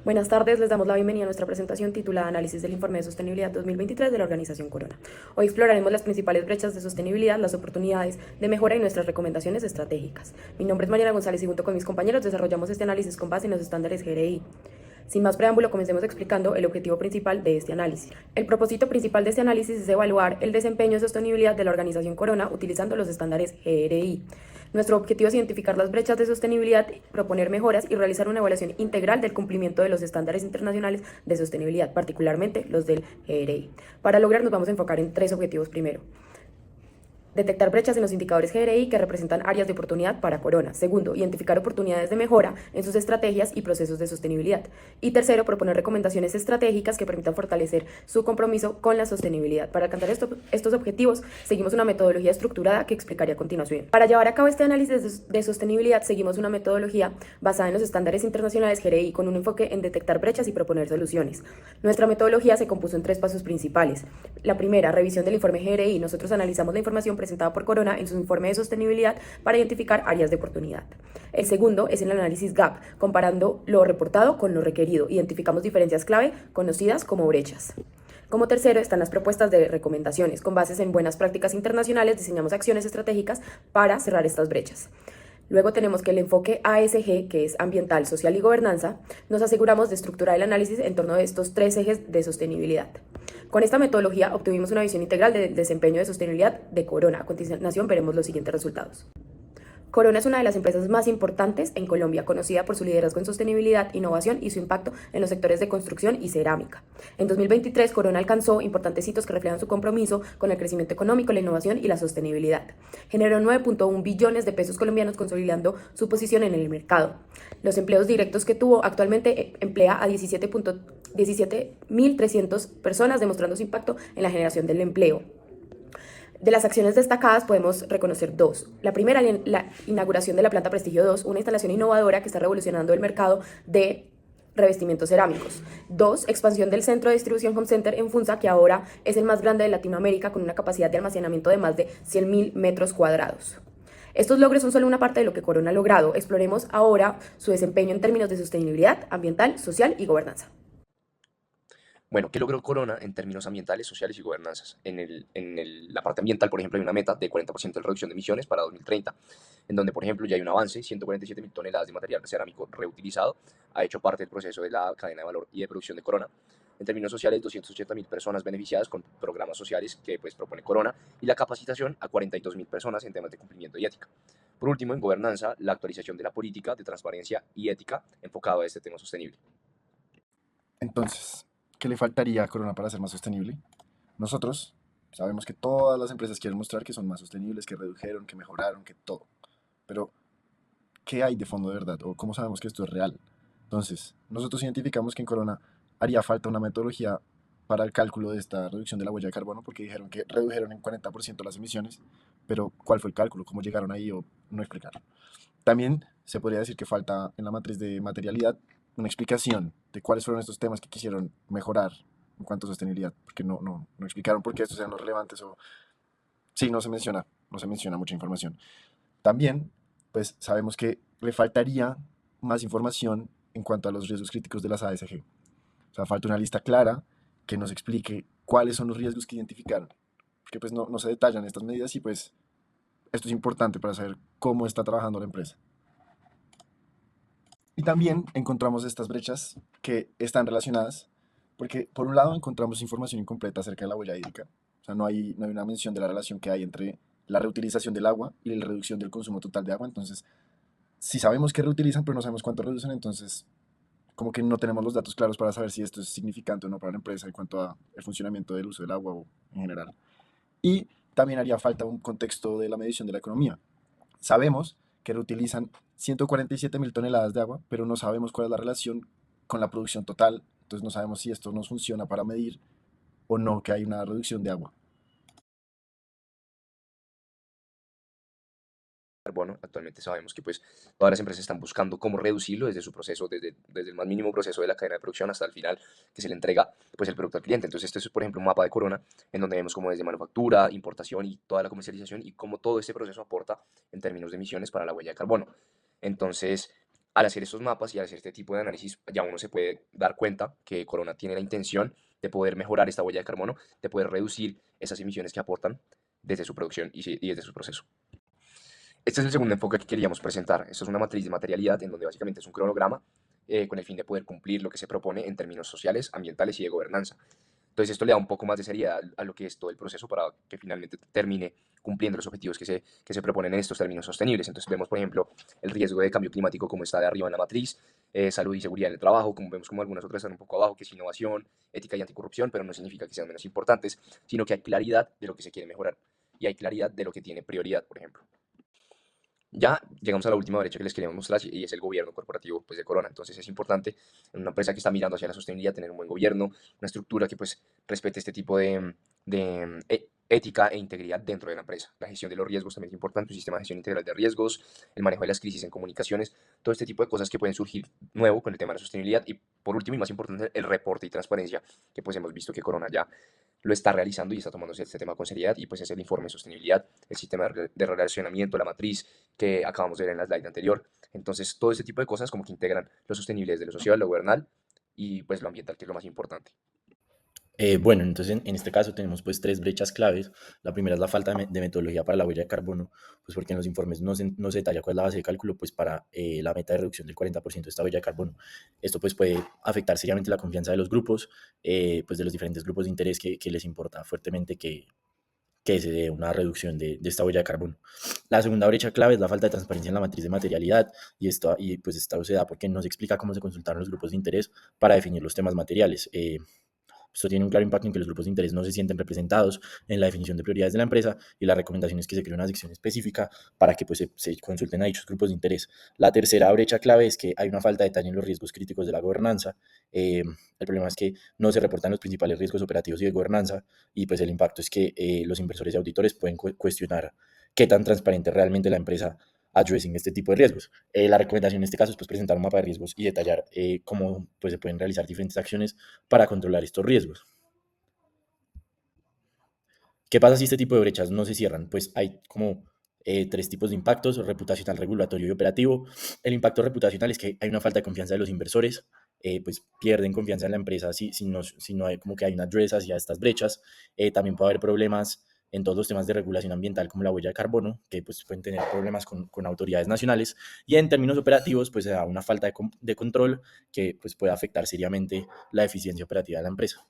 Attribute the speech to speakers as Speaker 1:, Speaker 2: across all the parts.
Speaker 1: Buenas tardes, les damos la bienvenida a nuestra presentación titulada Análisis del Informe de Sostenibilidad 2023 de la Organización Corona. Hoy exploraremos las principales brechas de sostenibilidad, las oportunidades de mejora y nuestras recomendaciones estratégicas. Mi nombre es Mariana González y junto con mis compañeros desarrollamos este análisis con base en los estándares GRI. Sin más preámbulo, comencemos explicando el objetivo principal de este análisis. El propósito principal de este análisis es evaluar el desempeño y sostenibilidad de la Organización Corona utilizando los estándares GRI. Nuestro objetivo es identificar las brechas de sostenibilidad, proponer mejoras y realizar una evaluación integral del cumplimiento de los estándares internacionales de sostenibilidad, particularmente los del GRI. Para lograr, nos vamos a enfocar en tres objetivos. Primero, detectar brechas en los indicadores GRI que representan áreas de oportunidad para Corona. Segundo, identificar oportunidades de mejora en sus estrategias y procesos de sostenibilidad. Y tercero, proponer recomendaciones estratégicas que permitan fortalecer su compromiso con la sostenibilidad. Para alcanzar estos objetivos, seguimos una metodología estructurada que explicaré a continuación. Para llevar a cabo este análisis de sostenibilidad, seguimos una metodología basada en los estándares internacionales GRI con un enfoque en detectar brechas y proponer soluciones. Nuestra metodología se compuso en tres pasos principales. La primera, revisión del informe GRI. Nosotros analizamos la información presentada por Corona en su informe de sostenibilidad para identificar áreas de oportunidad. El segundo es el análisis GAP, comparando lo reportado con lo requerido. Identificamos diferencias clave conocidas como brechas. Como tercero están las propuestas de recomendaciones. Con bases en buenas prácticas internacionales, diseñamos acciones estratégicas para cerrar estas brechas. Luego tenemos que el enfoque ASG, que es ambiental, social y gobernanza, nos aseguramos de estructurar el análisis en torno de estos tres ejes de sostenibilidad. Con esta metodología obtuvimos una visión integral del desempeño de sostenibilidad de Corona. A continuación veremos los siguientes resultados. Corona es una de las empresas más importantes en Colombia, conocida por su liderazgo en sostenibilidad, innovación y su impacto en los sectores de construcción y cerámica. En 2023, Corona alcanzó importantes hitos que reflejan su compromiso con el crecimiento económico, la innovación y la sostenibilidad. Generó 9.1 billones de pesos colombianos, consolidando su posición en el mercado. Los empleos directos que tuvo actualmente emplea a 17.300 personas, demostrando su impacto en la generación del empleo. De las acciones destacadas podemos reconocer dos. La primera, la inauguración de la planta Prestigio 2, una instalación innovadora que está revolucionando el mercado de revestimientos cerámicos. Dos, expansión del centro de distribución Home Center en Funza, que ahora es el más grande de Latinoamérica con una capacidad de almacenamiento de más de 100.000 metros cuadrados. Estos logros son solo una parte de lo que Corona ha logrado. Exploremos ahora su desempeño en términos de sostenibilidad ambiental, social y gobernanza.
Speaker 2: Bueno, ¿qué logró Corona en términos ambientales, sociales y gobernanzas? La parte ambiental, por ejemplo, hay una meta de 40% de reducción de emisiones para 2030, en donde, por ejemplo, ya hay un avance, 147.000 toneladas de material cerámico reutilizado, ha hecho parte del proceso de la cadena de valor y de producción de Corona. En términos sociales, 280.000 personas beneficiadas con programas sociales que pues, propone Corona y la capacitación a 42.000 personas en temas de cumplimiento y ética. Por último, en gobernanza, la actualización de la política de transparencia y ética enfocado a este tema sostenible.
Speaker 3: Entonces, ¿qué le faltaría a Corona para ser más sostenible? Nosotros sabemos que todas las empresas quieren mostrar que son más sostenibles, que redujeron, que mejoraron, que todo. Pero, ¿qué hay de fondo de verdad? ¿O cómo sabemos que esto es real? Entonces, nosotros identificamos que en Corona haría falta una metodología para el cálculo de esta reducción de la huella de carbono, porque dijeron que redujeron en 40% las emisiones, pero ¿cuál fue el cálculo? ¿Cómo llegaron ahí o no explicaron? También se podría decir que falta en la matriz de materialidad una explicación de cuáles fueron estos temas que quisieron mejorar en cuanto a sostenibilidad, porque no explicaron por qué estos eran los relevantes o sí, no se menciona mucha información. También, pues sabemos que le faltaría más información en cuanto a los riesgos críticos de las ASG. O sea, falta una lista clara que nos explique cuáles son los riesgos que identificaron, porque pues no se detallan estas medidas y pues esto es importante para saber cómo está trabajando la empresa. Y también encontramos estas brechas que están relacionadas, porque por un lado encontramos información incompleta acerca de la huella hídrica, o sea, no hay una mención de la relación que hay entre la reutilización del agua y la reducción del consumo total de agua, entonces, si sabemos que reutilizan, pero no sabemos cuánto reducen, entonces, como que no tenemos los datos claros para saber si esto es significante o no para la empresa en cuanto a el funcionamiento del uso del agua o en general. Y también haría falta un contexto de la medición de la economía. Sabemos que reutilizan 147.000 toneladas de agua, pero no sabemos cuál es la relación con la producción total, entonces no sabemos si esto nos funciona para medir o no que hay una reducción de agua.
Speaker 2: Carbono. Actualmente sabemos que pues todas las empresas están buscando cómo reducirlo desde su proceso, desde el más mínimo proceso de la cadena de producción hasta el final que se le entrega pues el producto al cliente. Entonces este es por ejemplo un mapa de Corona en donde vemos cómo desde manufactura, importación y toda la comercialización y cómo todo este proceso aporta en términos de emisiones para la huella de carbono. Entonces Al hacer estos mapas y al hacer este tipo de análisis, ya uno se puede dar cuenta que Corona tiene la intención de poder mejorar esta huella de carbono, de poder reducir esas emisiones que aportan desde su producción y desde su proceso. Este es el segundo enfoque que queríamos presentar. Esto es una matriz de materialidad en donde básicamente es un cronograma con el fin de poder cumplir lo que se propone en términos sociales, ambientales y de gobernanza. Entonces esto le da un poco más de seriedad a lo que es todo el proceso para que finalmente termine cumpliendo los objetivos que se proponen en estos términos sostenibles. Entonces vemos, por ejemplo, el riesgo de cambio climático como está de arriba en la matriz, salud y seguridad en el trabajo, como vemos como algunas otras están un poco abajo, que es innovación, ética y anticorrupción, pero no significa que sean menos importantes, sino que hay claridad de lo que se quiere mejorar y hay claridad de lo que tiene prioridad, por ejemplo. Ya llegamos a la última brecha que les queríamos mostrar y es el gobierno corporativo pues, de Corona. Entonces es importante en una empresa que está mirando hacia la sostenibilidad tener un buen gobierno, una estructura que pues respete este tipo de ética e integridad dentro de la empresa. La gestión de los riesgos también es importante, un sistema de gestión integral de riesgos, el manejo de las crisis en comunicaciones, todo este tipo de cosas que pueden surgir nuevo con el tema de la sostenibilidad. Y por último y más importante, el reporte y transparencia, que pues hemos visto que Corona ya lo está realizando y está tomándose este tema con seriedad, y pues es el informe de sostenibilidad, el sistema de relacionamiento, la matriz que acabamos de ver en la slide anterior. Entonces, todo este tipo de cosas como que integran lo sostenible desde lo social, lo gubernamental y pues lo ambiental, que es lo más importante.
Speaker 4: Bueno, entonces en este caso tenemos pues tres brechas claves. La primera es la falta de metodología para la huella de carbono, pues porque en los informes no se detalla cuál es la base de cálculo pues para la meta de reducción del 40% de esta huella de carbono. Esto pues puede afectar seriamente la confianza de los grupos, pues de los diferentes grupos de interés que les importa fuertemente que se dé una reducción de esta huella de carbono. La segunda brecha clave es la falta de transparencia en la matriz de materialidad pues esto se da porque no se explica cómo se consultaron los grupos de interés para definir los temas materiales. Esto tiene un claro impacto en que los grupos de interés no se sienten representados en la definición de prioridades de la empresa y la recomendación es que se cree una sección específica para que pues, se consulten a dichos grupos de interés. La tercera brecha clave es que hay una falta de detalle en los riesgos críticos de la gobernanza. El problema es que no se reportan los principales riesgos operativos y de gobernanza y pues el impacto es que los inversores y auditores pueden cuestionar qué tan transparente realmente la empresa addressing este tipo de riesgos. La recomendación en este caso es pues, presentar un mapa de riesgos y detallar cómo pues, se pueden realizar diferentes acciones para controlar estos riesgos. ¿Qué pasa si este tipo de brechas no se cierran? Pues hay como tres tipos de impactos: reputacional, regulatorio y operativo. El impacto reputacional es que hay una falta de confianza de los inversores, pues pierden confianza en la empresa si no hay como que hay una address hacia estas brechas. También puede haber problemas en todos los temas de regulación ambiental como la huella de carbono, que pues pueden tener problemas con autoridades nacionales. Y en términos operativos, pues se da una falta de control que pues puede afectar seriamente la eficiencia operativa de la empresa.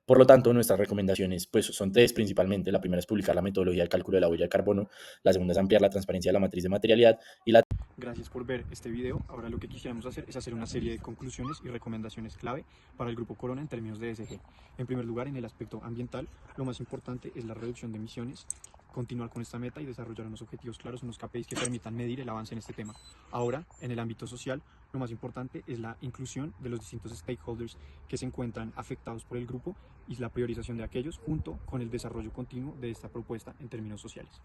Speaker 4: Por lo tanto, nuestras recomendaciones pues, son tres principalmente. La primera es publicar la metodología del cálculo de la huella de carbono. La segunda es ampliar la transparencia de la matriz de materialidad. Y la
Speaker 5: Gracias por ver este video. Ahora lo que quisiéramos hacer es hacer una serie de conclusiones y recomendaciones clave para el Grupo Corona en términos de ESG. En primer lugar, en el aspecto ambiental, lo más importante es la reducción de emisiones, continuar con esta meta y desarrollar unos objetivos claros, unos KPIs que permitan medir el avance en este tema. Ahora, en el ámbito social, lo más importante es la inclusión de los distintos stakeholders que se encuentran afectados por el grupo y la priorización de aquellos junto con el desarrollo continuo de esta propuesta en términos sociales.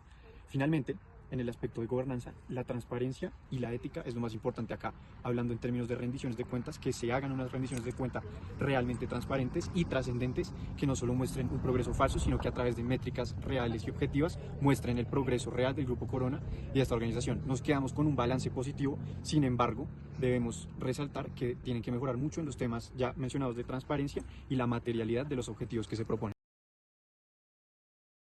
Speaker 5: Finalmente, en el aspecto de gobernanza, la transparencia y la ética es lo más importante acá, hablando en términos de rendiciones de cuentas, que se hagan unas rendiciones de cuenta realmente transparentes y trascendentes, que no solo muestren un progreso falso, sino que a través de métricas reales y objetivas muestren el progreso real del Grupo Corona y de esta organización. Nos quedamos con un balance positivo, sin embargo, debemos resaltar que tienen que mejorar mucho en los temas ya mencionados de transparencia y la materialidad de los objetivos que se proponen.